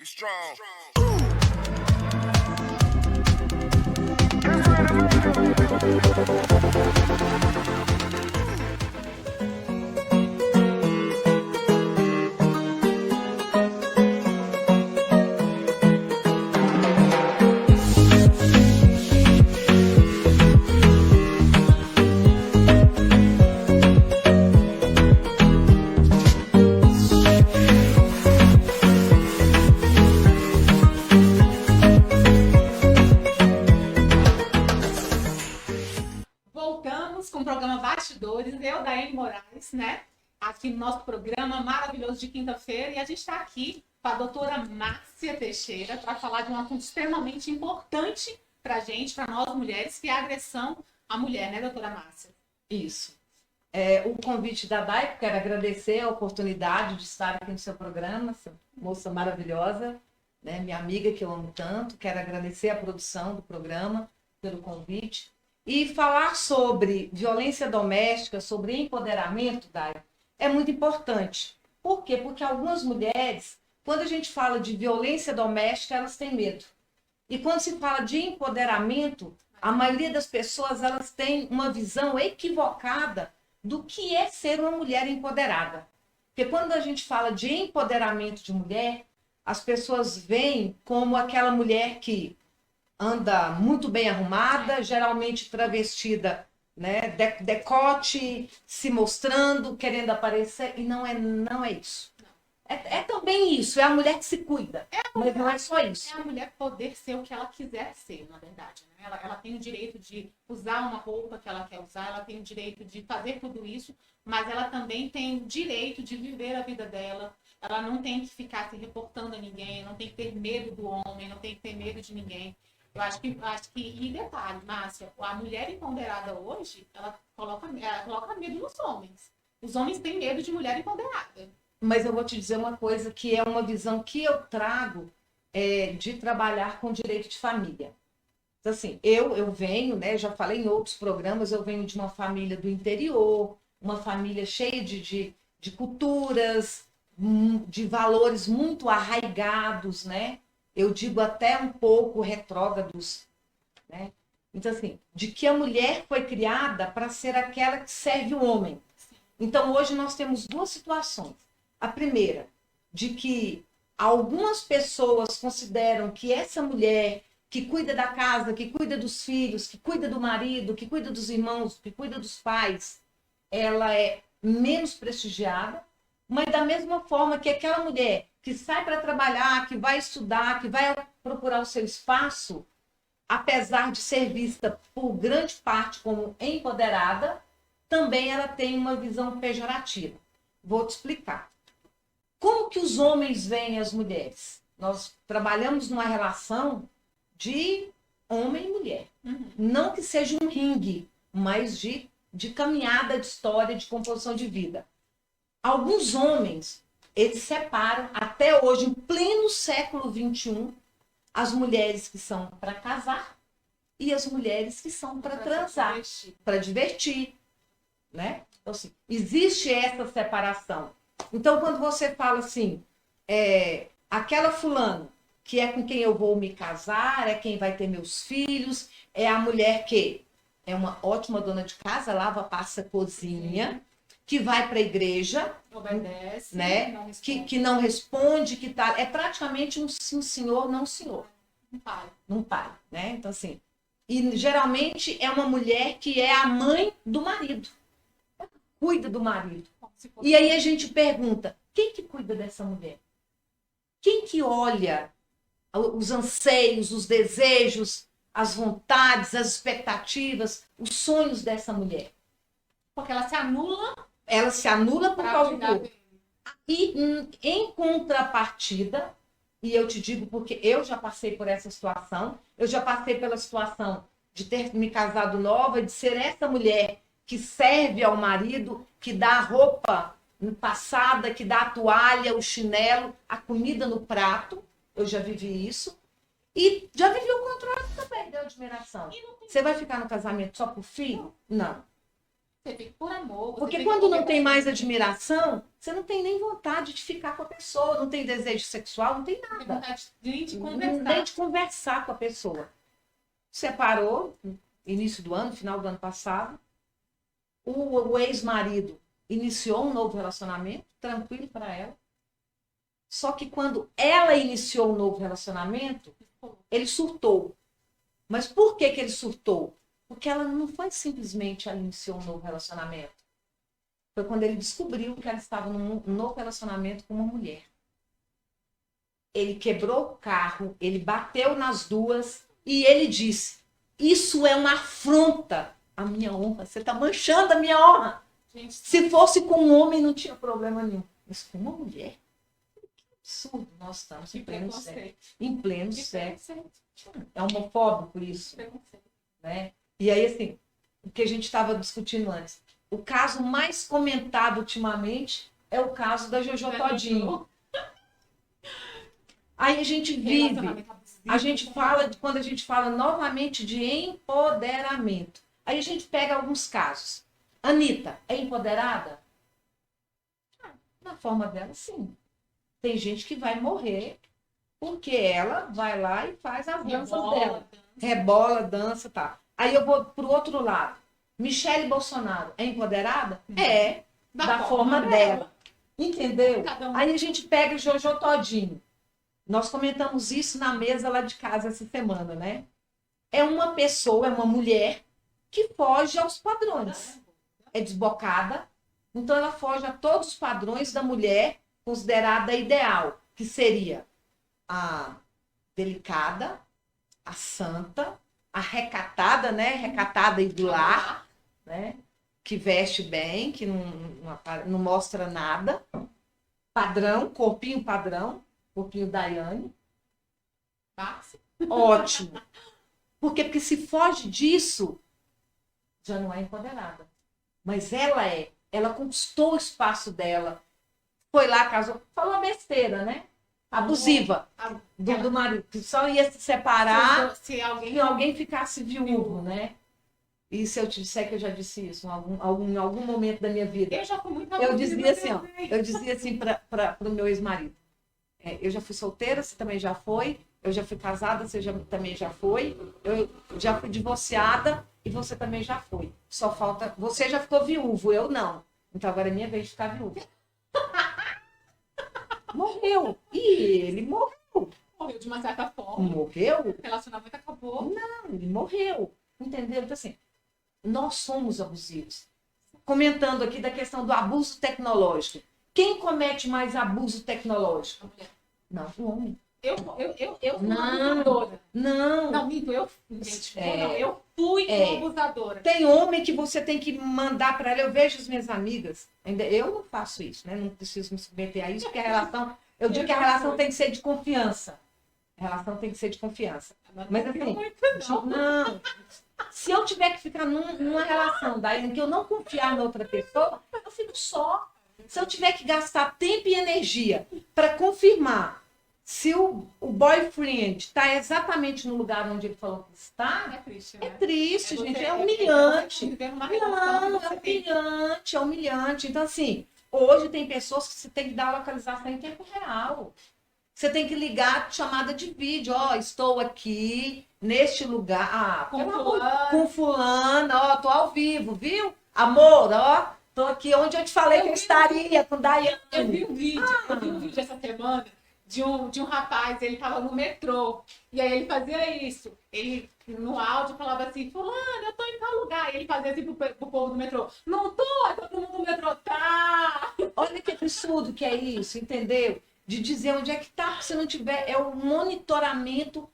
strong. Voltamos com o programa Bastidores, eu, Daiane Moraes, né? Aqui no nosso programa maravilhoso de quinta-feira, e a gente está aqui com a doutora Márcia Teixeira para falar de um assunto extremamente importante para a gente, para nós mulheres, que é a agressão à mulher, né, doutora Márcia? Isso. O convite da Dai, quero agradecer a oportunidade de estar aqui no seu programa, essa moça maravilhosa, né, minha amiga que eu amo tanto. Quero agradecer a produção do programa pelo convite. E falar sobre violência doméstica, sobre empoderamento, Dai, é muito importante. Por quê? Porque algumas mulheres, quando a gente fala de violência doméstica, elas têm medo. E quando se fala de empoderamento, a maioria das pessoas elas têm uma visão equivocada do que é ser uma mulher empoderada. Porque quando a gente fala de empoderamento de mulher, as pessoas veem como aquela mulher que anda muito bem arrumada, geralmente travestida, né, decote, se mostrando, querendo aparecer, e não é isso. É também isso, é a mulher que se cuida, mas não é só isso. É a mulher poder ser o que ela quiser ser, na verdade, né? Ela tem o direito de usar uma roupa que ela quer usar, ela tem o direito de fazer tudo isso, mas ela também tem o direito de viver a vida dela. Ela não tem que ficar se reportando a ninguém, não tem que ter medo do homem, não tem que ter medo de ninguém. Eu acho que e detalhe, Márcia, a mulher empoderada hoje, ela coloca medo nos homens. Os homens têm medo de mulher empoderada. Mas eu vou te dizer uma coisa que é uma visão que eu trago de trabalhar com direito de família. Então, assim, eu venho, né, já falei em outros programas, eu venho de uma família do interior, uma família cheia de culturas, de valores muito arraigados, né? Eu digo até um pouco retrógrados, né? Então, assim, de que a mulher foi criada para ser aquela que serve o homem. Então, hoje nós temos duas situações. A primeira, de que algumas pessoas consideram que essa mulher que cuida da casa, que cuida dos filhos, que cuida do marido, que cuida dos irmãos, que cuida dos pais, ela é menos prestigiada, mas da mesma forma que aquela mulher que sai para trabalhar, que vai estudar, que vai procurar o seu espaço, apesar de ser vista por grande parte como empoderada, também ela tem uma visão pejorativa. Vou te explicar. Como que os homens veem as mulheres? Nós trabalhamos numa relação de homem e mulher. Não que seja um ringue, mas de caminhada de história, de composição de vida. Alguns homens, eles separam, até hoje, em pleno século XXI, as mulheres que são para casar e as mulheres que são para transar, para divertir, né? Então, assim, existe essa separação. Então, quando você fala assim, aquela fulana que é com quem eu vou me casar, é quem vai ter meus filhos, é a mulher que é uma ótima dona de casa, lava, passa, cozinha, que vai para a igreja, Obedece, né? Que não responde, que tá, é praticamente um sim senhor, não senhor. Não pai, né? Então, assim, e geralmente é uma mulher que é a mãe do marido, cuida do marido. E aí a gente pergunta, quem que cuida dessa mulher? Quem que olha os anseios, os desejos, as vontades, as expectativas, os sonhos dessa mulher? Porque ela se anula. Ela se anula por causa do outro. E em contrapartida, e eu te digo porque eu já passei por essa situação, eu já passei pela situação de ter me casado nova, de ser essa mulher que serve ao marido, que dá a roupa passada, que dá a toalha, o chinelo, a comida no prato. Eu já vivi isso. E já vivi o contrário também, deu admiração. Você vai ficar no casamento só por filho? Não. Você fica por amor. Você Porque fica quando não porque tem você- mais admiração, você não tem nem vontade de ficar com a pessoa, não tem desejo sexual, não tem Tem nada. vontade de Nem conversar. de conversar com a pessoa. Separou, início do ano, final do ano passado. O ex-marido iniciou um novo relacionamento, tranquilo para ela. Só que quando ela iniciou um novo relacionamento, ele surtou. Mas por que ele surtou? Porque ela não foi simplesmente ela iniciou um novo relacionamento. Foi quando ele descobriu que ela estava num novo relacionamento com uma mulher. Ele quebrou o carro, ele bateu nas duas e ele disse: isso é uma afronta à minha honra. Você está manchando a minha honra. Gente, Se fosse com um homem, não tinha problema nenhum. Mas com uma mulher? Que absurdo nós estamos que em pleno século. preconceito. Em pleno Que século. preconceito. É homofóbico isso, Preconceito. né? E aí, assim, o que a gente estava discutindo antes. O caso mais comentado ultimamente é o caso da Jojo Todinho. Aí a gente vive, Relacionamento abusivo. a gente fala, quando a gente fala novamente de empoderamento. Aí a gente pega alguns casos. Anitta é empoderada? Na forma dela, sim. Tem gente que vai morrer porque ela vai lá e faz as danças dela. Rebola, dança, tá. Aí eu vou pro outro lado. Michele Bolsonaro é empoderada? É, da forma dela. Entendeu? Cada um. Aí a gente pega o Jojo Todinho. Nós comentamos isso na mesa lá de casa essa semana, né? É uma pessoa, é uma mulher que foge aos padrões. É desbocada, então ela foge a todos os padrões da mulher considerada ideal, que seria a delicada, a santa, a recatada, né? Recatada e do lar, né? Que veste bem, que não mostra nada. Padrão, corpinho Daiane. Márcia. Ótimo. Porque se foge disso, já não é empoderada. Mas ela conquistou o espaço dela. Foi lá, casou, falou besteira, né? Abusiva do marido, que só ia se separar Se se alguém alguém ficasse viúvo, né? E se eu te disser que eu já disse isso em algum momento da minha vida? Eu já fui muito Eu abusiva dizia assim, ó, também. eu dizia assim para o meu ex-marido. Eu já fui solteira, você também já foi. Eu já fui casada, você também já foi. Eu já fui divorciada e você também já foi. Só falta... Você já ficou viúvo, eu não. Então agora é minha vez de ficar viúva. Morreu. E ele morreu. Morreu de uma certa forma. Morreu? O relacionamento acabou. Não, ele morreu. Entendeu? Então assim, nós somos abusivos. Comentando aqui da questão do abuso tecnológico. Quem comete mais abuso tecnológico? A mulher. Não, o homem. Eu fui uma Não. abusadora. Não. Não, minto, gente, É. não, eu fui uma abusadora. Tem homem que você tem que mandar para ele. Eu vejo as minhas amigas. Eu não faço isso, né? Não preciso me submeter a isso, porque a relação. Eu digo que a relação tem que ser de confiança. A relação tem que ser de confiança. Mas assim, não. Se eu tiver que ficar numa relação daí em que eu não confiar na outra pessoa, eu fico só. Se eu tiver que gastar tempo e energia para confirmar se o boyfriend está exatamente no lugar onde ele falou que está, É triste, é né? triste, gente, é você humilhante. viver numa relação Não, que é você tem. humilhante, é humilhante. Então, assim, hoje tem pessoas que você tem que dar a localização em tempo real. Você tem que ligar chamada de vídeo. Ó, estou aqui, neste lugar. Com pelo amor- fulano. com fulano, ó, tô ao vivo, viu? Amor, ó, tô aqui onde eu te falei que eu estaria, com Daiane. Eu vi um vídeo essa semana de um rapaz, ele tava no metrô, e aí ele fazia isso. Ele, no áudio, falava assim, fulano, eu tô em tal lugar. E ele fazia assim pro povo do metrô, não tô, todo mundo no metrô tá. Olha que absurdo que é isso, entendeu? De dizer onde é que tá, se não tiver, é o monitoramento,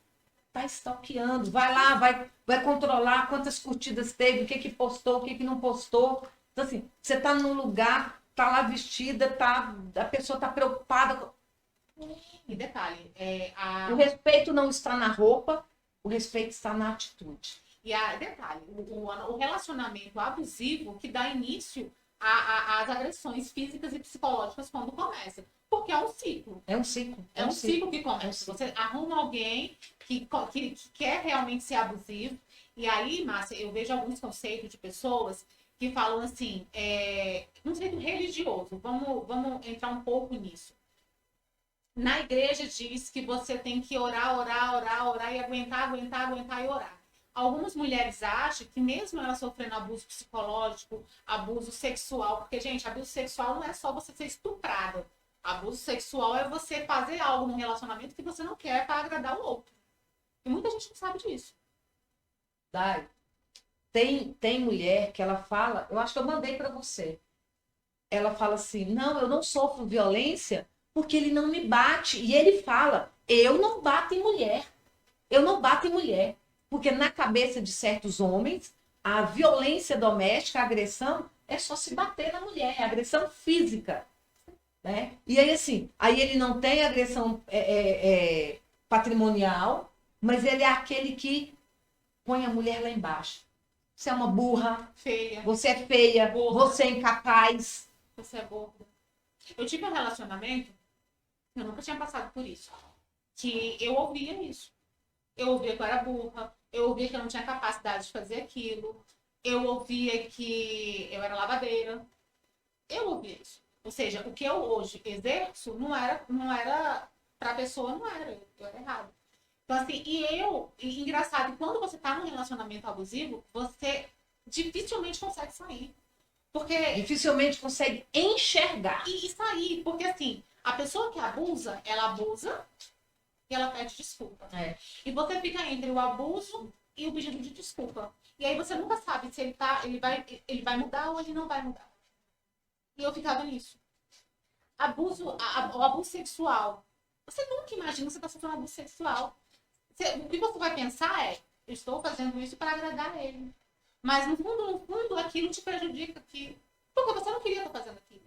tá stalkeando. Vai lá, vai controlar quantas curtidas teve, o que postou, o que não postou. Então, assim, você tá num lugar, tá lá vestida, a pessoa tá preocupada. E detalhe, O respeito não está na roupa, o respeito está na atitude. detalhe, o relacionamento abusivo que dá início às agressões físicas e psicológicas quando começa. Porque é um ciclo. É um ciclo. É um ciclo que É um começa. ciclo. Você arruma alguém que quer realmente ser abusivo. E aí, Márcia, eu vejo alguns conceitos de pessoas que falam assim, um direito religioso, vamos entrar um pouco nisso. Na igreja diz que você tem que orar, orar, orar, orar e aguentar, aguentar, aguentar e orar. Algumas mulheres acham que mesmo ela sofrendo abuso psicológico, abuso sexual, porque, gente, abuso sexual não é só você ser estuprada. Abuso sexual é você fazer algo num relacionamento que você não quer para agradar o outro. E muita gente não sabe disso. Dai, tem mulher que ela fala, eu acho que eu mandei para você. Ela fala assim, não, eu não sofro violência porque ele não me bate. E ele fala, eu não bato em mulher. Eu não bato em mulher. Porque na cabeça de certos homens, a violência doméstica, a agressão, é só se bater na mulher, é agressão física. Né? E aí, assim, aí ele não tem agressão patrimonial, mas ele é aquele que põe a mulher lá embaixo. Você é uma burra, Feia. você é feia, Gorda. você é incapaz. Você é gorda. Eu tive um relacionamento, eu nunca tinha passado por isso, que eu ouvia isso. Eu ouvia que eu era burra, eu ouvia que eu não tinha capacidade de fazer aquilo, eu ouvia que eu era lavadeira. Eu ouvia isso. Ou seja, o que eu hoje exerço não era para a pessoa, não era, eu era errado. Então, assim, engraçado, quando você tá num relacionamento abusivo, você dificilmente consegue sair. Porque. Dificilmente consegue enxergar. E sair, porque assim, a pessoa que abusa, ela abusa e ela pede desculpa. E você fica entre o abuso e o pedido de desculpa. E aí você nunca sabe se ele vai mudar ou ele não vai mudar. E eu ficava nisso. O abuso sexual. Você nunca imagina que você está sofrendo abuso sexual. O que você vai pensar é, eu estou fazendo isso para agradar ele. Mas no fundo, aquilo te prejudica aqui. Porque você não queria estar fazendo aquilo.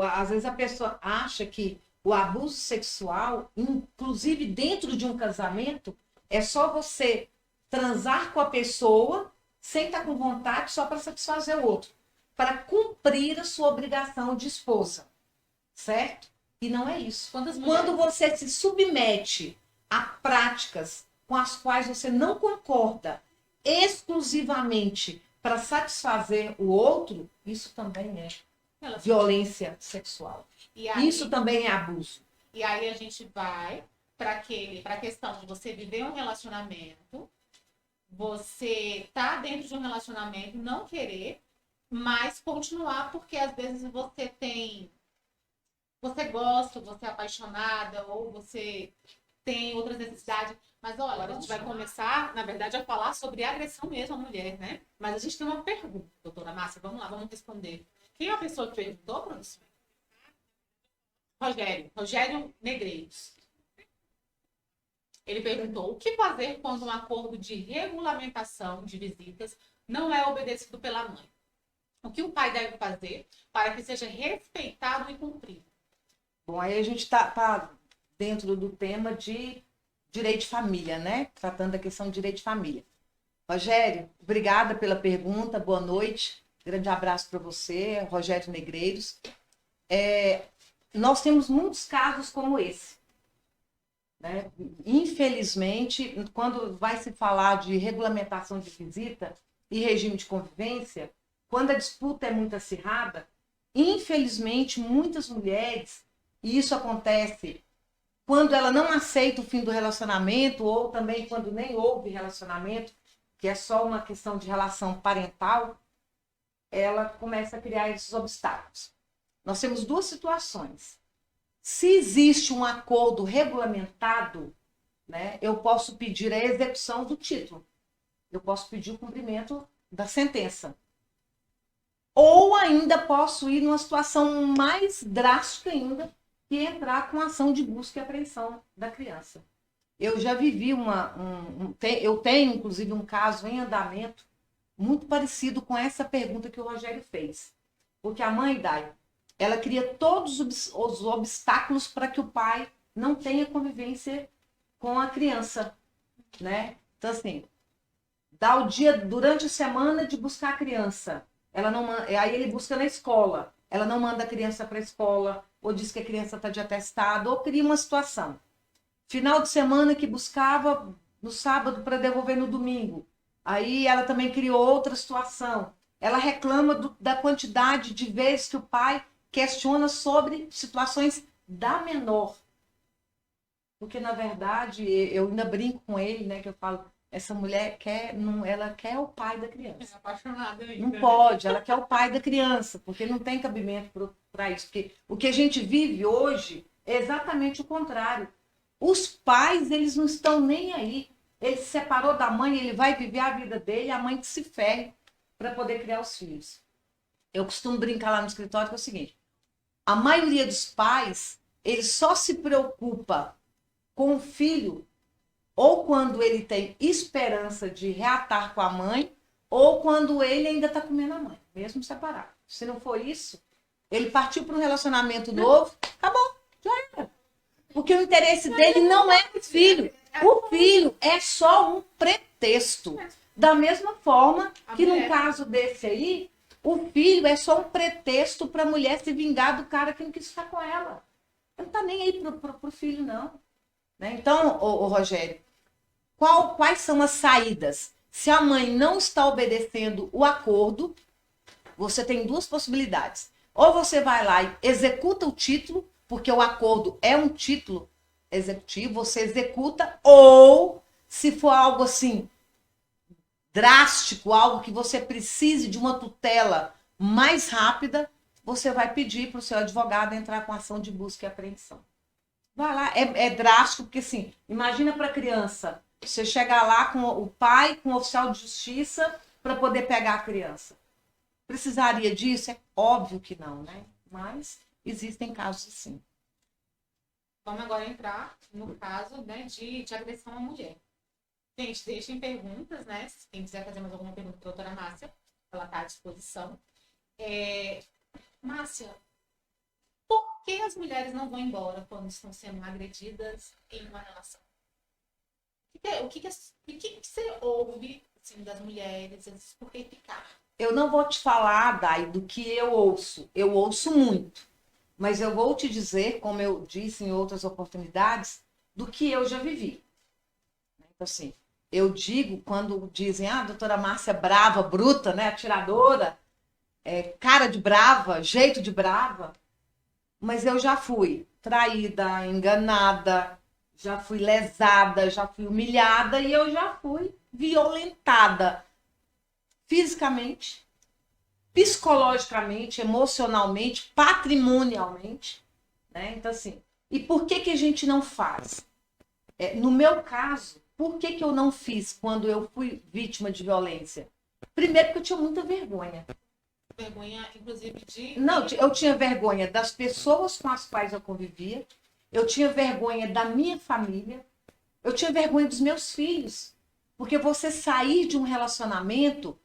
Às vezes a pessoa acha que o abuso sexual, inclusive dentro de um casamento, é só você transar com a pessoa sem estar com vontade só para satisfazer o outro. Para cumprir a sua obrigação de esposa. Certo? E não é isso. Quando você se submete a práticas com as quais você não concorda exclusivamente para satisfazer o outro, isso também é violência sexual. Isso também é abuso. E aí a gente vai para a questão de você viver um relacionamento, você tá dentro de um relacionamento, não querer, mas continuar porque às vezes você gosta, você é apaixonada, ou você tem outras necessidades. Mas olha, agora a gente vai começar, na verdade, a falar sobre agressão mesmo à mulher, né? Mas a gente tem uma pergunta, doutora Márcia, vamos lá, vamos responder. Quem é a pessoa que perguntou, professor? Rogério Negreiros. Ele perguntou, o que fazer quando um acordo de regulamentação de visitas não é obedecido pela mãe? O que o pai deve fazer para que seja respeitado e cumprido? Bom, aí a gente tá dentro do tema de direito de família, né? Tratando da questão de direito de família. Rogério, obrigada pela pergunta, boa noite. Grande abraço para você, Rogério Negreiros. Nós temos muitos casos como esse. Né? Infelizmente, quando vai se falar de regulamentação de visita e regime de convivência, quando a disputa é muito acirrada, infelizmente, muitas mulheres, e isso acontece quando ela não aceita o fim do relacionamento, ou também quando nem houve relacionamento, que é só uma questão de relação parental, ela começa a criar esses obstáculos. Nós temos duas situações. Se existe um acordo regulamentado, né, eu posso pedir a execução do título. Eu posso pedir o cumprimento da sentença. Ou ainda posso ir numa situação mais drástica ainda, que é entrar com ação de busca e apreensão da criança. Eu já vivi eu tenho, inclusive, um caso em andamento muito parecido com essa pergunta que o Rogério fez. Porque a mãe, Dai, ela cria todos os obstáculos para que o pai não tenha convivência com a criança, né? Então, assim, dá o dia durante a semana de buscar a criança. Aí ele busca na escola. Ela não manda a criança para a escola, ou diz que a criança está de atestado, ou cria uma situação. Final de semana que buscava no sábado para devolver no domingo. Aí ela também criou outra situação. ela reclama da quantidade de vezes que o pai questiona sobre situações da menor. Porque, na verdade, eu ainda brinco com ele, né? Que eu falo, essa mulher quer, não, ela quer o pai da criança. É apaixonada ainda. Não pode, ela quer o pai da criança, porque não tem cabimento para isso. Porque o que a gente vive hoje é exatamente o contrário. Os pais, eles não estão nem aí. Ele se separou da mãe, ele vai viver a vida dele, a mãe que se ferre para poder criar os filhos. Eu costumo brincar lá no escritório que é o seguinte, a maioria dos pais, ele só se preocupa com o filho ou quando ele tem esperança de reatar com a mãe, ou quando ele ainda está comendo a mãe, mesmo separado. Se não for isso, ele partiu para um relacionamento novo, acabou, já era. Porque o interesse dele não é o filho. O filho é só um pretexto. Da mesma forma que no caso desse aí, o filho é só um pretexto para a mulher se vingar do cara que não quis ficar com ela. Não está nem aí pro filho, não. Né? Então, ô Rogério, quais são as saídas? Se a mãe não está obedecendo o acordo, você tem duas possibilidades. Ou você vai lá e executa o título, porque o acordo é um título executivo, você executa, ou se for algo assim drástico, algo que você precise de uma tutela mais rápida, você vai pedir para o seu advogado entrar com ação de busca e apreensão. Vai lá, é drástico, porque assim, imagina para a criança, você chegar lá com o pai, com o oficial de justiça, para poder pegar a criança. Precisaria disso? É óbvio que não, né? Mas existem casos assim. Vamos agora entrar no caso, né, de agressão à mulher. Gente, deixem perguntas, né? Se quem quiser fazer mais alguma pergunta para a doutora Márcia, ela está à disposição. Márcia, por que as mulheres não vão embora quando estão sendo agredidas em uma relação? O que você ouve assim, das mulheres? Por que ficar? Eu não vou te falar, Dai, do que eu ouço. Eu ouço muito. Mas eu vou te dizer, como eu disse em outras oportunidades, do que eu já vivi. Então, assim, eu digo quando dizem, doutora Márcia brava, bruta, né, atiradora, cara de brava, jeito de brava, mas eu já fui traída, enganada, já fui lesada, já fui humilhada e eu já fui violentada fisicamente, psicologicamente, emocionalmente, patrimonialmente, né? Então, assim, e por que a gente não faz? No meu caso, por que eu não fiz quando eu fui vítima de violência? Primeiro, porque eu tinha muita vergonha. Vergonha, inclusive, de... Não, eu tinha vergonha das pessoas com as quais eu convivia, eu tinha vergonha da minha família, eu tinha vergonha dos meus filhos. Porque você sair de um relacionamento,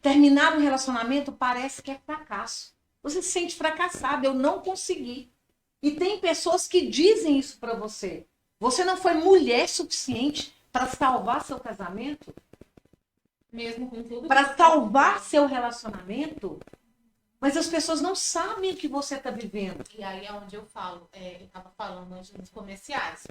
terminar um relacionamento parece que é fracasso. Você se sente fracassado, eu não consegui. E tem pessoas que dizem isso para você. Você não foi mulher suficiente para salvar seu casamento? Mesmo com tudo. Para salvar seu relacionamento? Mas as pessoas não sabem o que você está vivendo. E aí é onde eu falo, eu estava falando antes nos comerciais.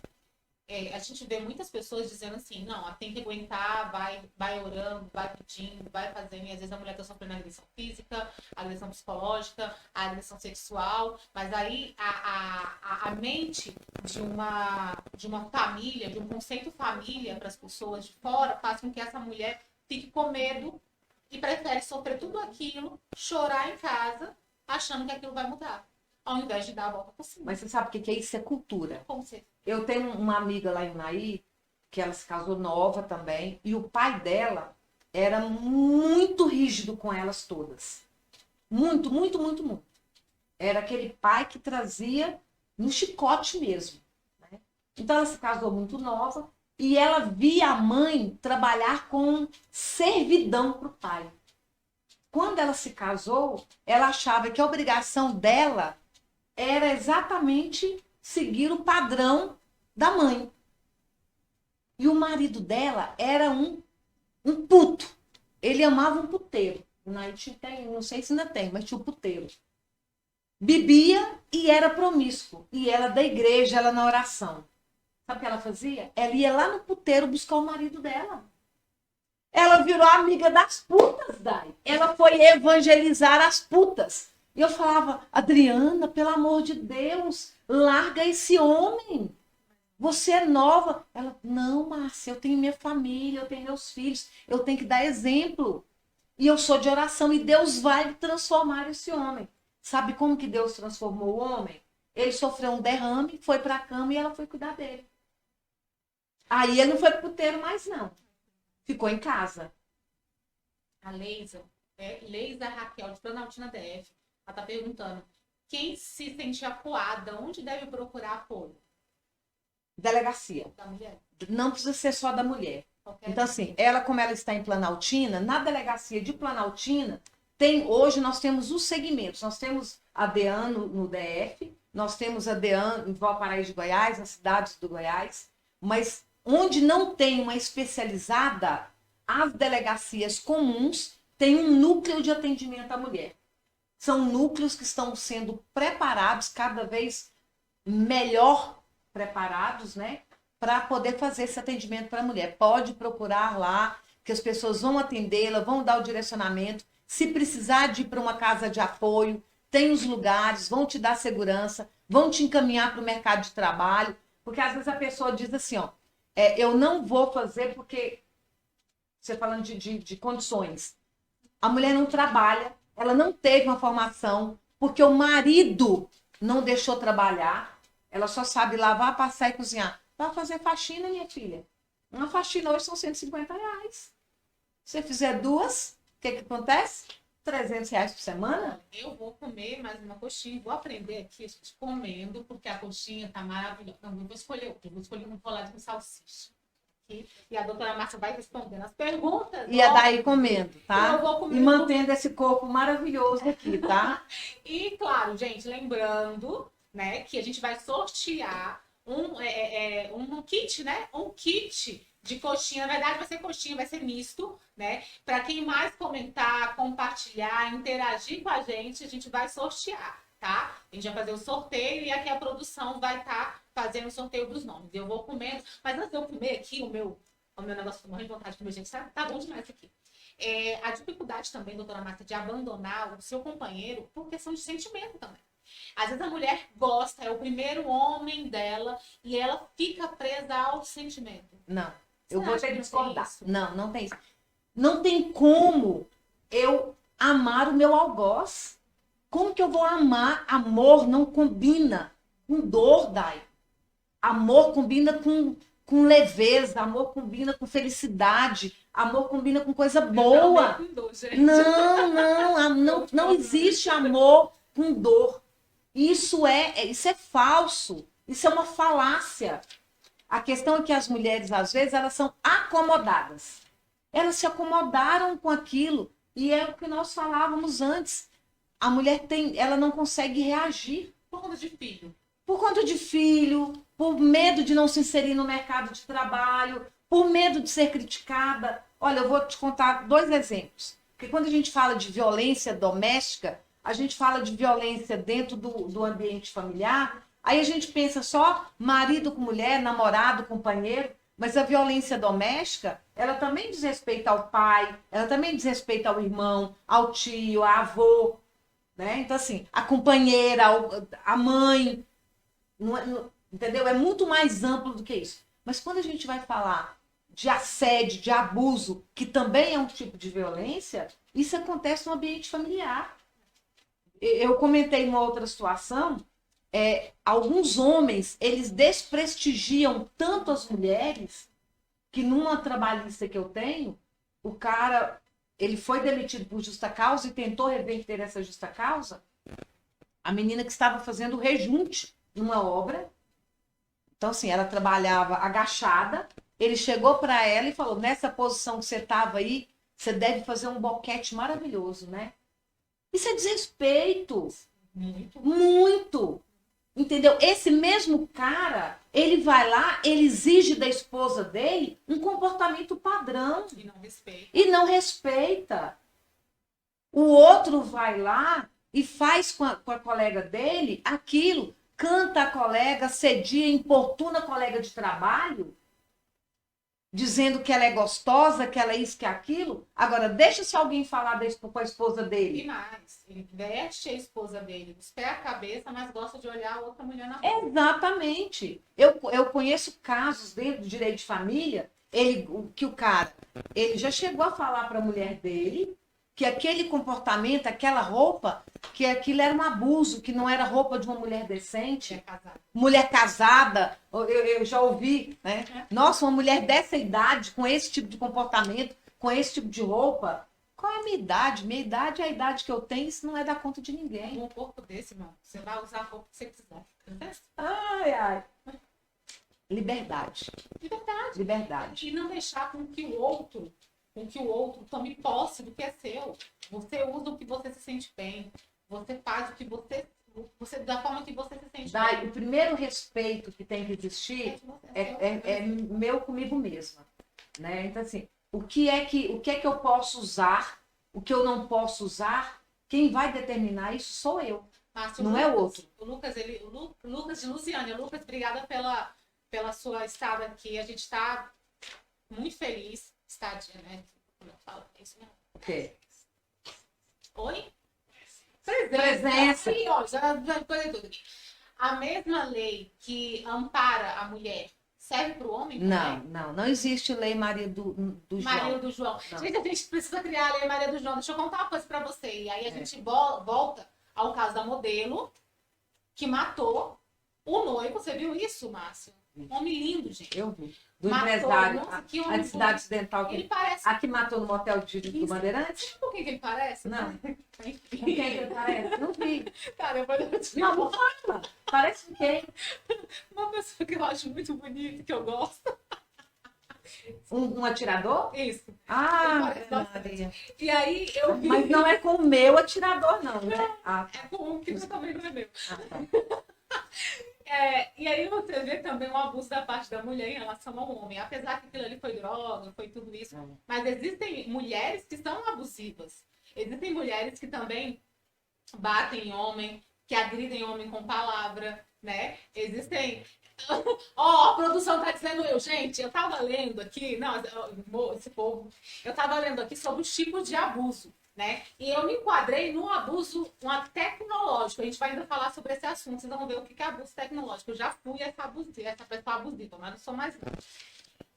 A gente vê muitas pessoas dizendo assim, não, tem que aguentar, vai orando, vai pedindo, vai fazendo, e às vezes a mulher está sofrendo agressão física, agressão psicológica, agressão sexual, mas aí a mente de uma família, de um conceito família para as pessoas de fora, faz com que essa mulher fique com medo e prefere sofrer tudo aquilo, chorar em casa, achando que aquilo vai mudar, ao invés de dar a volta por cima. Mas você sabe o que é isso? É cultura. Como você... Eu tenho uma amiga lá em Unaí, que ela se casou nova também, e o pai dela era muito rígido com elas todas. Muito, muito, muito, muito. Era aquele pai que trazia no chicote mesmo. Né? Então ela se casou muito nova e ela via a mãe trabalhar com servidão para o pai. Quando ela se casou, ela achava que a obrigação dela era exatamente seguir o padrão da mãe. E o marido dela era um puto. Ele amava um puteiro. Não sei se ainda tem, mas tinha um puteiro. Bebia e era promíscuo. E ela da igreja, ela na oração. Sabe o que ela fazia? Ela ia lá no puteiro buscar o marido dela. ela virou amiga das putas, Dai. Ela foi evangelizar as putas. E eu falava, Adriana, pelo amor de Deus, larga esse homem. Você é nova. Ela, não, Márcia, eu tenho minha família, eu tenho meus filhos, eu tenho que dar exemplo. E eu sou de oração e Deus vai transformar esse homem. Sabe como que Deus transformou o homem? Ele sofreu um derrame, foi para a cama e ela foi cuidar dele. Aí ele não foi pro puteiro mais não. Ficou em casa. A Leisa Raquel, de Planaltina DF, ela tá perguntando, quem se sente acuada, onde deve procurar apoio? Delegacia. Da mulher? Não precisa ser só da mulher. Qualquer Então, assim, ela, como ela está em Planaltina, na delegacia de Planaltina, hoje nós temos os segmentos. Nós temos a DEAN no DF, nós temos a DEAN em Valparaíso de Goiás, nas cidades do Goiás, mas onde não tem uma especializada, as delegacias comuns têm um núcleo de atendimento à mulher. São núcleos que estão sendo preparados, cada vez melhor preparados, né? Para poder fazer esse atendimento para a mulher. Pode procurar lá, que as pessoas vão atendê-la, vão dar o direcionamento. Se precisar de ir para uma casa de apoio, tem os lugares, vão te dar segurança, vão te encaminhar para o mercado de trabalho. Porque às vezes a pessoa diz assim, ó, eu não vou fazer porque, você falando de condições, a mulher não trabalha, ela não teve uma formação, porque o marido não deixou trabalhar, ela só sabe lavar, passar e cozinhar. Vai fazer faxina, minha filha. Uma faxina hoje são R$150. Se você fizer duas, o que acontece? R$300 por semana? Eu vou comer mais uma coxinha, vou aprender aqui, gente, comendo, porque a coxinha tá maravilhosa. Não, eu vou escolher outra, vou escolher um enrolado com salsicha. Aqui. E a doutora Márcia vai respondendo as perguntas. E a daí comendo, tá? Eu vou comer e mantendo esse corpo maravilhoso aqui, tá? E, claro, gente, lembrando, né, que a gente vai sortear um kit, né? Um kit de coxinha. Na verdade, vai ser coxinha, vai ser misto, né? Para quem mais comentar, compartilhar, interagir com a gente vai sortear, tá? A gente vai fazer o sorteio e aqui a produção vai estar fazendo o sorteio dos nomes. Eu vou comendo, mas antes de eu comer aqui, o meu negócio, tô morrendo de vontade de comer, gente, tá bom demais isso aqui. A dificuldade também, doutora Marta, de abandonar o seu companheiro por questão de sentimento também. Às vezes a mulher gosta, é o primeiro homem dela e ela fica presa ao sentimento. Não, eu vou ter que discordar. Não, não tem isso. Não tem como eu amar o meu algoz. Como que eu vou amar? Amor não combina com dor, Dai. Amor combina com leveza, amor combina com felicidade, amor combina com coisa boa. Não existe amor com dor. Isso é falso. Isso é uma falácia. A questão é que as mulheres, às vezes, elas são acomodadas. Elas se acomodaram com aquilo. E é o que nós falávamos antes. A mulher ela não consegue reagir. Por conta de filho. Por conta de filho, por medo de não se inserir no mercado de trabalho, por medo de ser criticada. Olha, eu vou te contar 2 exemplos. Porque quando a gente fala de violência doméstica, a gente fala de violência dentro do ambiente familiar, aí a gente pensa só marido com mulher, namorado, companheiro, mas a violência doméstica, ela também diz respeito ao pai, ela também diz respeito ao irmão, ao tio, ao avô, né? Então, assim, a companheira, a mãe, entendeu? É muito mais amplo do que isso. Mas quando a gente vai falar de assédio, de abuso, que também é um tipo de violência, isso acontece no ambiente familiar. Eu comentei em uma outra situação, alguns homens, eles desprestigiam tanto as mulheres, que numa trabalhista que eu tenho, o cara, ele foi demitido por justa causa e tentou reverter essa justa causa. A menina que estava fazendo o rejunte de uma obra, então assim, ela trabalhava agachada, ele chegou para ela e falou, nessa posição que você estava aí, você deve fazer um boquete maravilhoso, né? Isso é desrespeito. Muito. Muito. Entendeu? Esse mesmo cara, ele vai lá, ele exige da esposa dele um comportamento padrão. E não respeita. E não respeita. O outro vai lá e faz com a colega dele aquilo, canta a colega, assedia, importuna a colega de trabalho. dizendo que ela é gostosa, que ela é isso, que é aquilo. Agora, deixa se alguém falar com a esposa E dele. mais, ele veste a esposa dele dos pés à cabeça, mas gosta de olhar a outra mulher na rua. Exatamente. Eu conheço casos dentro do direito de família, que o cara, ele já chegou a falar para a mulher dele que aquele comportamento, aquela roupa, que aquilo era um abuso, que não era roupa de uma mulher decente. É casado. Mulher casada, eu já ouvi, né? Nossa, uma mulher dessa idade, com esse tipo de comportamento, com esse tipo de roupa. Qual é a minha idade? Minha idade é a idade que eu tenho, isso não é dar conta de ninguém. Um corpo desse, mano, você vai usar a roupa que você quiser. Ai, ai. Liberdade. De verdade. Liberdade. E não deixar com que o outro tome posse do que é seu. Você usa o que você se sente bem. Você faz o que você da forma que você se sente Daí, bem. o primeiro respeito que tem que existir é meu comigo mesma, né? Então, assim, o que é que eu posso usar, o que eu não posso usar, quem vai determinar isso sou eu, Márcio, não é o outro. O Lucas de Luciânia. Lucas, obrigada pela sua estada aqui. A gente está muito feliz. Estadia, né? Como eu falo, é isso mesmo. O quê? Oi? Presença. Sim, ó, já coisa tudo aqui. A mesma lei que ampara a mulher serve para o homem também? Não existe lei Maria do Maria João. do João. Não. Gente, a gente precisa criar a lei Maria do João. Deixa eu contar uma coisa para você. E aí a gente volta ao caso da modelo que matou o noivo. Você viu isso, Márcio? Um homem lindo, gente. Eu vi. Do Matou, empresário, nossa, que a homem de cidade ocidental, Ele que, parece... a que matou no motel do Isso. Bandeirantes? Sabe com quem que ele parece? Não. Com Enfim. quem ele parece? Não vi. Cara, depois eu te Não, não fala. Parece com quem? Uma pessoa que eu acho muito bonita, que eu gosto. Um atirador? Isso. Ah, Ele parece bastante. Maria. E aí eu vi. Mas não é com o meu atirador, não, né? Ah, É com um que também não é meu. tá. E aí você vê também um abuso da parte da mulher em relação ao homem. Apesar que aquilo ali foi droga, foi tudo isso. Mas existem mulheres que são abusivas. Existem mulheres que também batem em homem, que agridem homem com palavra, né? Existem... Ó, a produção tá dizendo gente, eu tava lendo aqui, não, esse povo, eu tava lendo aqui sobre os tipos de abuso, né? E eu me enquadrei no abuso tecnológico. A gente vai ainda falar sobre esse assunto, vocês vão ver o que é abuso tecnológico. Eu já fui essa pessoa abusiva, mas não sou mais não.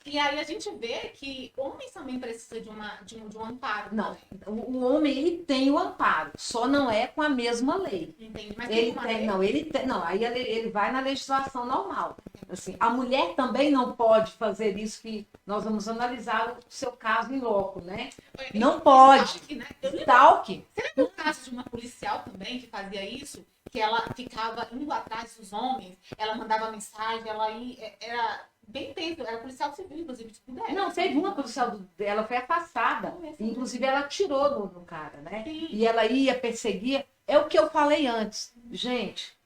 E aí a gente vê que homens também precisam de um amparo. Não, o homem ele tem o amparo, só não é com a mesma lei. Entende? Mas Ele uma tem, lei? não, ele tem, não, aí ele vai na legislação normal. Assim, a mulher também não pode fazer isso que nós vamos analisar o seu caso em loco, né? Não pode. Stalk, né? Stalk. Você lembra o caso de uma policial também que fazia isso? Que ela ficava indo atrás dos homens, ela mandava mensagem, ela ia, era bem tenso, era policial civil, inclusive, tipo, dela. Não, teve uma policial dela, foi afastada. Inclusive, ela atirou no cara, né? Sim. E ela ia, perseguia. É o que eu falei antes. Gente,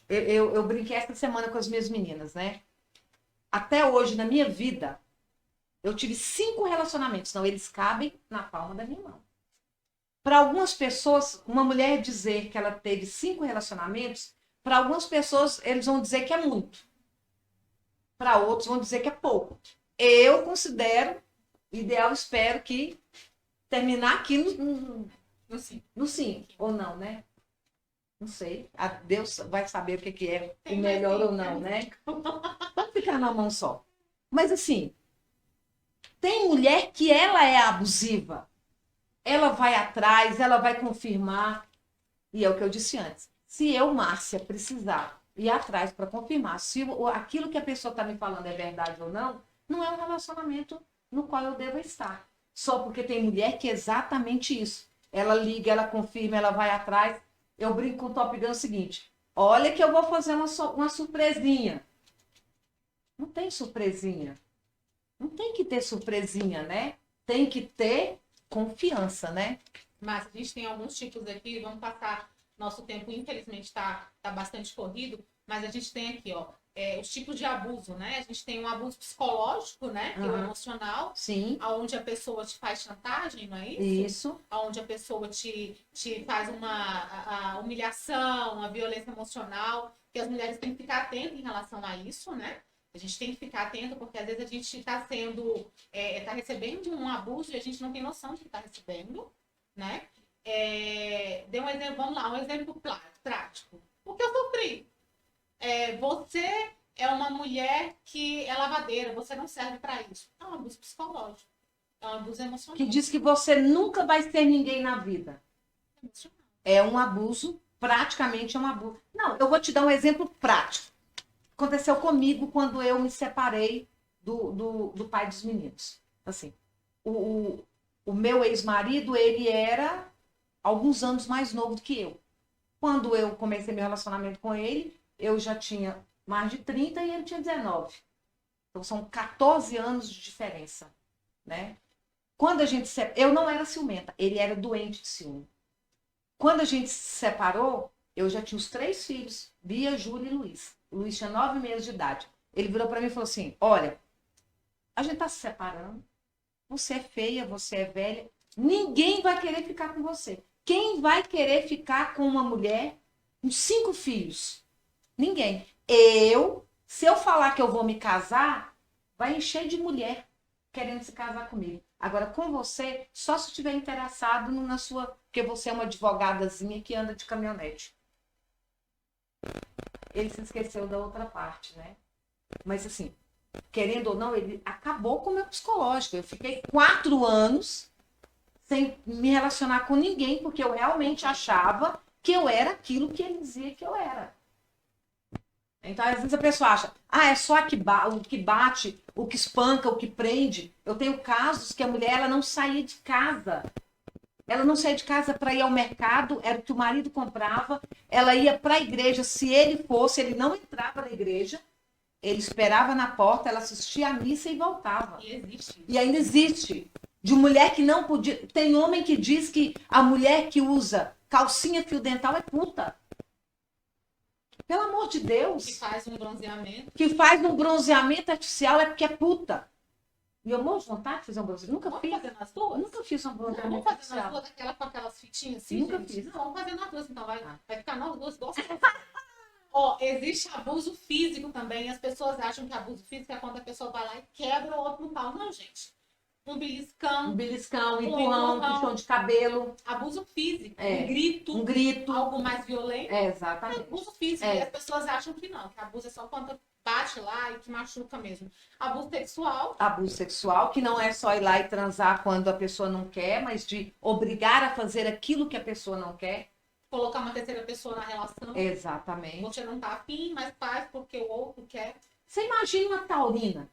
eu brinquei essa semana com as minhas meninas, né? Até hoje, na minha vida, eu tive 5 relacionamentos. Não, eles cabem na palma da minha mão. Para algumas pessoas, uma mulher dizer que ela teve 5 relacionamentos, para algumas pessoas, eles vão dizer que é muito. Para outros, vão dizer que é pouco. Eu considero ideal, espero que terminar aqui no 5, ou não, né? Não sei. Deus vai saber o que é o melhor ou não, né? Vamos ficar na mão só. Mas assim, tem mulher que ela é abusiva. Ela vai atrás, ela vai confirmar. E é o que eu disse antes. Se eu, Márcia, precisar ir atrás para confirmar se aquilo que a pessoa está me falando é verdade ou não, não é um relacionamento no qual eu devo estar. Só porque tem mulher que é exatamente isso. Ela liga, ela confirma, ela vai atrás. Eu brinco com o Top Gun o seguinte: olha que eu vou fazer uma surpresinha. Não tem surpresinha. Não tem que ter surpresinha, né? Tem que ter confiança, né? Mas a gente tem alguns tipos aqui, vamos passar. Nosso tempo, infelizmente, está bastante corrido, mas a gente tem aqui, ó, os tipos de abuso, né? A gente tem um abuso psicológico, né? Que é o emocional. Sim. Onde a pessoa te faz chantagem, não é isso? Isso. Onde a pessoa te faz a humilhação, a violência emocional, que as mulheres têm que ficar atentas em relação a isso, né? A gente tem que ficar atento, porque às vezes a gente está sendo, está recebendo um abuso e a gente não tem noção de que está recebendo, né? Dê um exemplo, vamos lá, um exemplo prático. O que eu sofri? Você é uma mulher que é lavadeira, você não serve para isso. É um abuso psicológico, é um abuso emocional. Que diz que você nunca vai ser ninguém na vida. É um abuso, praticamente é um abuso. Não, eu vou te dar um exemplo prático. Aconteceu comigo quando eu me separei do pai dos meninos. Assim, o meu ex-marido, ele era alguns anos mais novo do que eu. Quando eu comecei meu relacionamento com ele, eu já tinha mais de 30 e ele tinha 19. Então, são 14 anos de diferença, né? Quando a gente se... Eu não era ciumenta, ele era doente de ciúme. Quando a gente se separou, eu já tinha os 3 filhos, Bia, Júlia e Luiz. O Luiz tinha 9 meses de idade. Ele virou para mim e falou assim, olha, a gente tá se separando, você é feia, você é velha, ninguém vai querer ficar com você. Quem vai querer ficar com uma mulher com 5 filhos? Ninguém. Se eu falar que eu vou me casar, vai encher de mulher querendo se casar comigo. Agora, com você, só se estiver interessado na sua... Porque você é uma advogadazinha que anda de caminhonete. Ele se esqueceu da outra parte, né? Mas, assim, querendo ou não, ele acabou com o meu psicológico. Eu fiquei 4 anos sem me relacionar com ninguém, porque eu realmente achava que eu era aquilo que ele dizia que eu era. Então, às vezes a pessoa acha, é só o que bate, o que espanca, o que prende. Eu tenho casos que a mulher ela não saía de casa. Ela não saía de casa para ir ao mercado, era o que o marido comprava. Ela ia para a igreja, se ele fosse, ele não entrava na igreja. Ele esperava na porta, ela assistia à missa e voltava. E existe. E ainda existe. De mulher que não podia... Tem homem que diz que a mulher que usa calcinha fio dental é puta. Pelo amor de Deus. Que faz um bronzeamento. Que faz um bronzeamento artificial é porque é puta. E eu morro de vontade de fazer um bronzeamento. Nunca Vamos fiz. fazer nas duas? Nunca fiz um bronzeamento Vamos fazer artificial. nas duas, com aquelas fitinhas assim, Nunca gente? fiz. Não, vamos fazer nas duas, então. Vai ficar nós duas igual. Existe abuso físico também. As pessoas acham que abuso físico é quando a pessoa vai lá e quebra o outro no pau. Não, gente. Um beliscão, empurrão, puxão de cabelo. Abuso físico. Um grito. Algo mais violento. Exatamente. Abuso físico. E as pessoas acham que não. Que abuso é só quando bate lá e que machuca mesmo. Abuso sexual. Abuso sexual, que não é só ir lá e transar quando a pessoa não quer, mas de obrigar a fazer aquilo que a pessoa não quer. Colocar uma terceira pessoa na relação. Exatamente. Você não tá afim, mas faz porque o outro quer. Você imagina uma taurina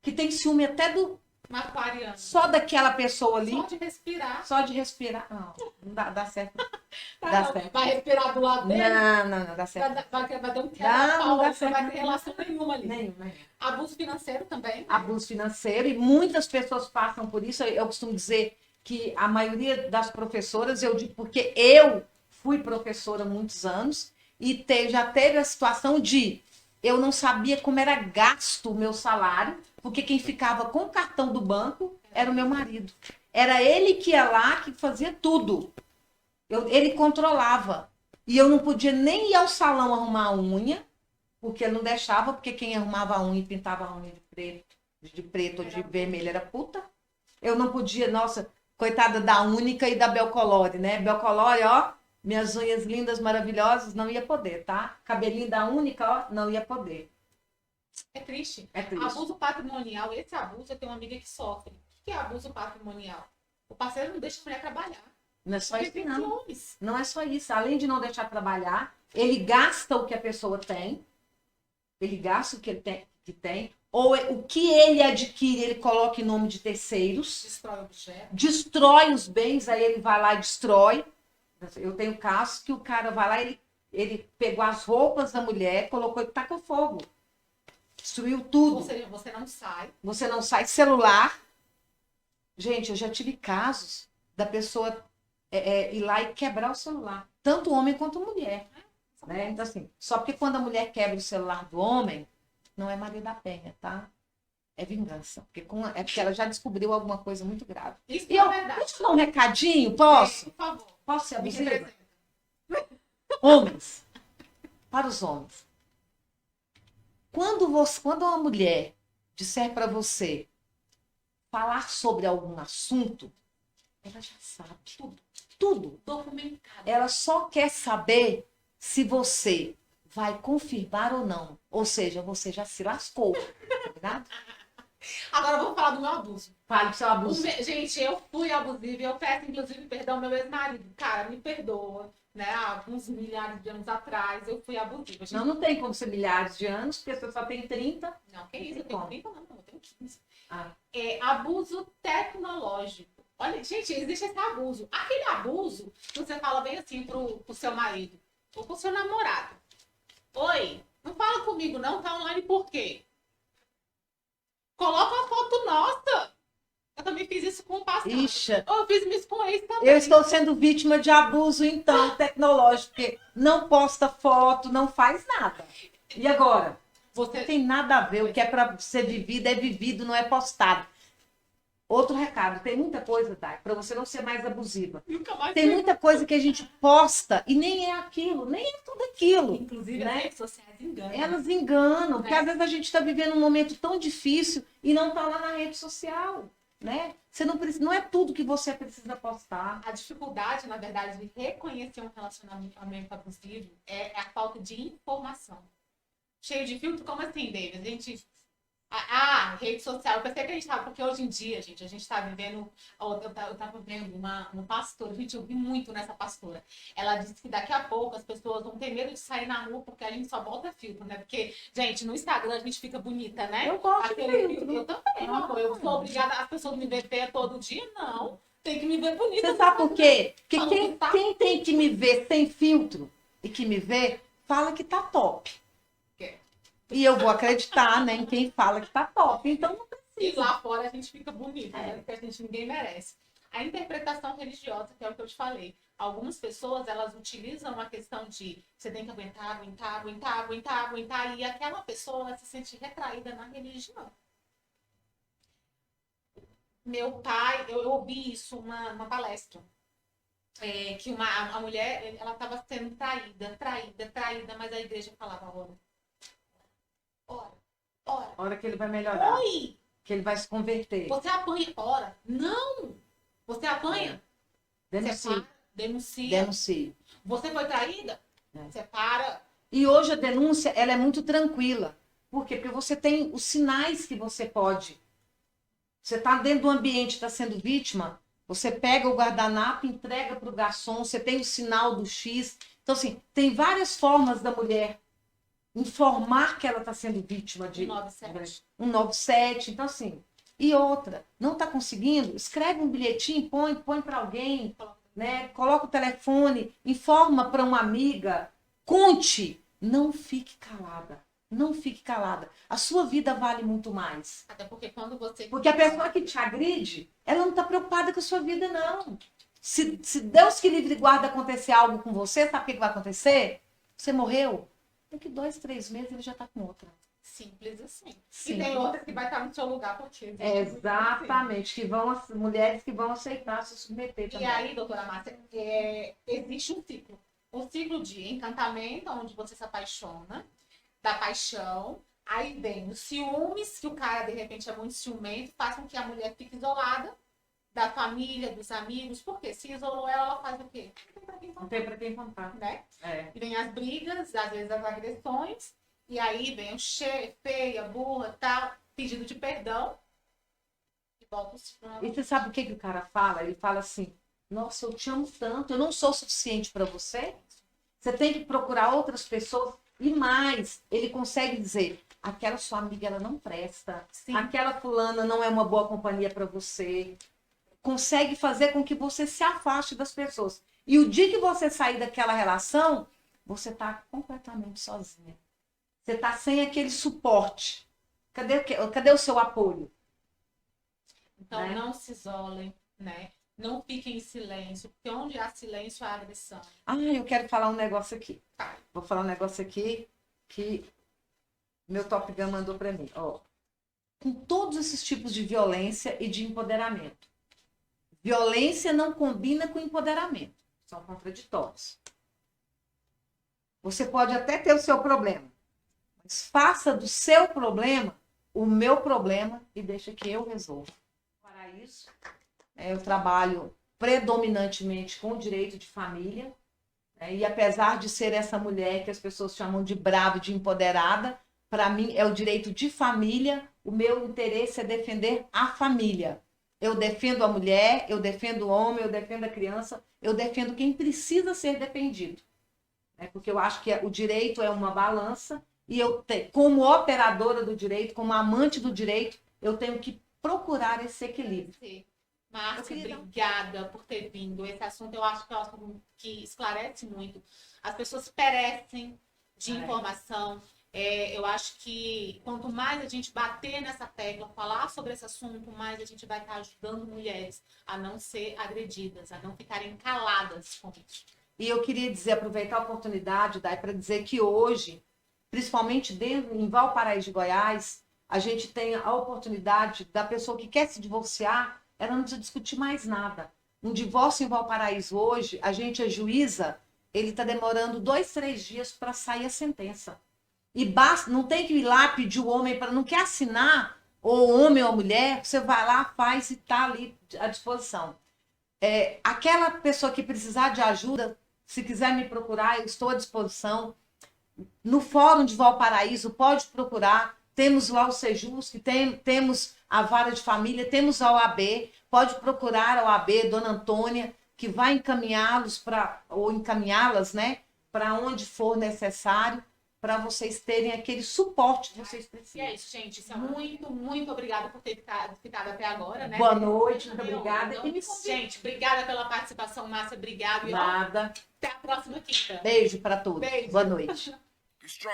que tem ciúme até do... Uma aquariana. Só daquela pessoa ali. Só de respirar. Só de respirar. Não dá certo. Dá certo. Vai respirar do lado dele? Não dá certo. Vai ter um não dá certo. Não vai ter relação nenhuma ali. Nenhuma. Abuso financeiro também. Abuso financeiro. E muitas pessoas passam por isso. Eu costumo dizer que a maioria das professoras, eu digo porque eu fui professora há muitos anos e já teve a situação de eu não sabia como era gasto o meu salário, porque quem ficava com o cartão do banco era o meu marido. Era ele que ia lá, que fazia tudo. Ele controlava. E eu não podia nem ir ao salão arrumar a unha, porque ele não deixava, porque quem arrumava a unha e pintava a unha de preto ou de vermelho era puta. Eu não podia, nossa, coitada da Única e da Belcolore, né? Belcolore, ó, minhas unhas lindas, maravilhosas, não ia poder, tá? Cabelinho da Única, ó, não ia poder. É triste. É triste. Abuso patrimonial, esse abuso, eu tenho uma amiga que sofre. O que é abuso patrimonial? O parceiro não deixa a mulher trabalhar. Não é só isso, tem não. ciúmes. Não é só isso. Além de não deixar trabalhar, ele gasta o que a pessoa tem. Ele gasta o que ele tem. Ou o que ele adquire, ele coloca em nome de terceiros. Destrói objetos. Destrói os bens, aí ele vai lá e destrói. Eu tenho casos que o cara vai lá, ele pegou as roupas da mulher, colocou e tacou fogo. Destruiu tudo. Ou seja, você não sai. Você não sai. Celular. Gente, eu já tive casos da pessoa ir lá e quebrar o celular. Tanto homem quanto mulher. Né? Então, assim, só porque quando a mulher quebra o celular do homem, não é Maria da Penha, tá? É vingança. É porque ela já descobriu alguma coisa muito grave. Isso E é verdade. deixa eu dar um recadinho, posso? Por favor. Posso ser Me abusiva? representa. Homens. Para os homens. Quando uma mulher disser para você falar sobre algum assunto, ela já sabe tudo, tudo. Documentado. Ela só quer saber se você vai confirmar ou não. Ou seja, você já se lascou, tá? Agora vamos falar do meu abuso. Fale do seu abuso. Gente, eu fui abusiva e eu peço, inclusive, perdão ao meu ex-marido. Cara, me perdoa, né? Há alguns milhares de anos atrás eu fui abusiva. Gente, Não tem como ser milhares de anos, porque você só tem 30. não, que isso, eu tenho 30, não, eu tenho 15. Ah. É abuso tecnológico. Olha, gente, existe esse abuso. Aquele abuso que você fala bem assim pro seu marido ou pro seu namorado. Oi, não fala comigo não, tá online por quê? Coloca uma foto nossa. Eu também fiz isso com o passado. Ixi, Eu fiz isso com esse também. eu estou sendo vítima de abuso, então, tecnológico, porque não posta foto, não faz nada. E agora? Não tem nada a ver. O que é para ser vivido é vivido, não é postado. Outro recado, tem muita coisa, Thay, para você não ser mais abusiva. Nunca mais Tem muita coisa que a gente posta e nem é aquilo, nem é tudo aquilo. Inclusive, né? as redes sociais enganam. Elas enganam, porque Né? às vezes a gente está vivendo um momento tão difícil e não está lá na rede social, né? Você não precisa, não é tudo que você precisa postar. A dificuldade, na verdade, de reconhecer um relacionamento abusivo é a falta de informação. Cheio de filtro, como assim, David? A gente... rede social. Eu pensei que a gente estava... Porque hoje em dia, gente, a gente está vivendo... Eu estava vendo uma pastora. Gente, eu vi muito nessa pastora. Ela disse que daqui a pouco as pessoas vão ter medo de sair na rua porque a gente só bota filtro, né? Porque, gente, no Instagram a gente fica bonita, né? Eu gosto de filtro. Eu também, meu amor. Eu sou obrigada... As pessoas me ver feia todo dia? Não. Tem que me ver bonita. Você sabe por quê? Porque Fala que tá. quem tem que me ver sem filtro e que me vê, fala que tá top. E eu vou acreditar, né, em quem fala que tá top. Então não E precisa. lá fora a gente fica bonita, né? Porque a gente ninguém merece. A interpretação religiosa, que é o que eu te falei. Algumas pessoas, elas utilizam a questão de você tem que aguentar, e aquela pessoa ela se sente retraída na religião. Meu pai, eu ouvi isso numa palestra. Que a mulher, ela estava sendo traída, mas a igreja falava, ora. A hora que ele vai melhorar. Oi! Que ele vai se converter. Você apanha, ora. Não! Você apanha? Denuncie. Denuncia. Denuncie. Você foi traída? Separa. E hoje a denúncia, ela é muito tranquila. Por quê? Porque você tem os sinais que você pode. Você está dentro do ambiente, está sendo vítima, você pega o guardanapo, entrega para o garçom, você tem o sinal do X. Então, assim, tem várias formas da mulher informar que ela está sendo vítima de 197. 197. Então, assim, e outra, não está conseguindo? Escreve um bilhetinho, põe para alguém, né? Coloca o telefone, informa para uma amiga, conte, não fique calada. Não fique calada. A sua vida vale muito mais. Até porque quando você... Porque a pessoa que te agride, ela não está preocupada com a sua vida, não. Se Deus que livre e guarda acontecer algo com você, sabe o que vai acontecer? Você morreu. Daqui 2, 3 meses ele já está com outra. Simples assim. Sim. E tem outras que vai estar no seu lugar porque... Exatamente. Que vão, mulheres que vão aceitar se submeter também. E aí, doutora Márcia, existe um ciclo. Um ciclo de encantamento, onde você se apaixona, da paixão, aí vem os ciúmes, que o cara de repente é muito ciumento, faz com que a mulher fique isolada da família, dos amigos, porque se isolou ela faz o quê? Não tem pra quem contar. Né? É. E vem as brigas, às vezes as agressões, e aí vem o feia, burra, tal, pedido de perdão, e volta o ciclo. E você sabe o que o cara fala? Ele fala assim, nossa, eu te amo tanto, eu não sou suficiente para você? Você tem que procurar outras pessoas. E mais, ele consegue dizer, aquela sua amiga ela não presta, Sim. aquela fulana não é uma boa companhia para você. Consegue fazer com que você se afaste das pessoas. E o dia que você sair daquela relação, você está completamente sozinha. Você está sem aquele suporte. Cadê o seu apoio? Então, né? não se isolem, né? Não fiquem em silêncio, porque onde há silêncio há agressão. Eu quero falar um negócio aqui. Vou falar um negócio aqui que meu Top Gun mandou para mim. Ó, com todos esses tipos de violência e de empoderamento. Violência não combina com empoderamento. São contraditórios. Você pode até ter o seu problema, Mas faça do seu problema o meu problema e deixa que eu resolva. Para isso, eu trabalho predominantemente com o direito de família, né? E apesar de ser essa mulher que as pessoas chamam de brava, de empoderada, para mim é o direito de família, o meu interesse é defender a família. Eu defendo a mulher, eu defendo o homem, eu defendo a criança, eu defendo quem precisa ser defendido. Porque eu acho que o direito é uma balança e eu, como operadora do direito, como amante do direito, eu tenho que procurar esse equilíbrio. Márcia, obrigada por ter vindo. Esse assunto eu acho que é um assunto que esclarece muito. As pessoas perecem de informação. Eu acho que quanto mais a gente bater nessa tecla, falar sobre esse assunto, mais a gente vai estar ajudando mulheres a não ser agredidas, a não ficarem caladas com isso. E eu queria dizer, aproveitar a oportunidade, Dai, para dizer que hoje, principalmente em Valparaíso de Goiás, a gente tem a oportunidade da pessoa que quer se divorciar, ela não precisa discutir mais nada. Um divórcio em Valparaíso hoje, a gente ajuiza, ele está demorando 2, 3 dias para sair a sentença. E basta, não tem que ir lá pedir o homem para não quer assinar, ou homem ou mulher, você vai lá, faz e está ali à disposição. Aquela pessoa que precisar de ajuda, se quiser me procurar, eu estou à disposição. No Fórum de Valparaíso, pode procurar. Temos lá o Sejus, que temos a Vara de Família, temos a OAB. Pode procurar a OAB, Dona Antônia, que vai encaminhá-los ou encaminhá-las, né, para onde for necessário, para vocês terem aquele suporte que vocês precisam. E é isso, gente. Muito, muito obrigada por ter ficado até agora, né? Boa noite, muito obrigada. Gente, obrigada pela participação, Márcia. Obrigada. Nada. Até a próxima quinta. Beijo para todos. Beijo. Boa noite. Be strong.